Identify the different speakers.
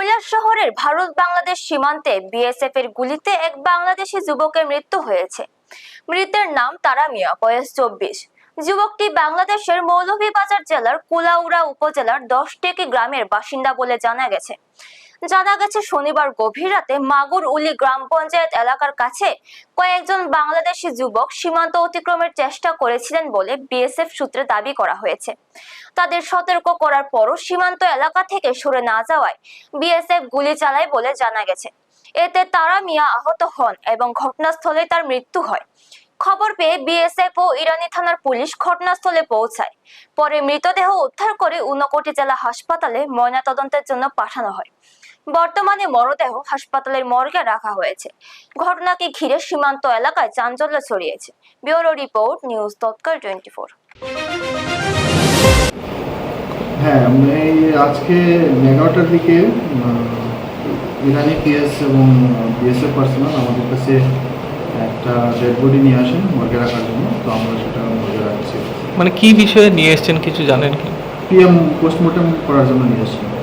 Speaker 1: কৈলাসহরের ভারত বাংলাদেশ সীমান্তে বিএসএফ এর গুলিতে এক বাংলাদেশি যুবকের মৃত্যু হয়েছে। মৃতের নাম তারা মিয়া, বয়স 24। যুবকটি বাংলাদেশের মৌলভীবাজার জেলার কুলাউড়া উপজেলার 10টেকি গ্রামের বাসিন্দা বলে জানা গেছে। শনিবার গভীর রাতে মাগুর উলি গ্রাম পঞ্চায়েত এলাকার কাছে কয়েকজন বাংলাদেশি যুবক সীমান্ত অতিক্রমের চেষ্টা করেছিলেন বলে বিএসএফ সূত্রে দাবি করা হয়েছে। তাদের সতর্ক করার পরও সীমান্ত এলাকা থেকে সরে না যাওয়ায় বিএসএফ গুলি চালায় বলে জানা গেছে। এতে তারা মিয়া আহত হন এবং ঘটনাস্থলে তার মৃত্যু হয়। খবর পেয়ে বিএসএফ ও ইরানি থানার পুলিশ ঘটনাস্থলে পৌঁছায়। পরে মৃতদেহ উদ্ধার করে ঊনকোটি জেলা হাসপাতালে ময়নাতদন্তের জন্য পাঠানো হয়। বর্তমানে মরদেহ হাসপাতালের মর্গে রাখা হয়েছে। ঘটনাকে ঘিরে সীমান্ত এলাকায় চাঞ্চল্য ছড়িয়েছে। ব্যুরো রিপোর্ট, নিউজ তৎকাল 24।
Speaker 2: হ্যাঁ, আমি আজকে 11টার দিকে ইরানি পিএস এবং বিএসএফ পার্সোনাল আমাদের কাছে একটা ডেড বডি নিয়ে আসেন মর্গে রাখার জন্য। তো আমরা সেটা মর্গে রাখছি।
Speaker 3: মানে কি বিষয়ে নিয়ে এসেছেন কিছু জানেন কি?
Speaker 2: পিএম পোস্টমর্টম করার জন্য নিয়ে এসেছেন।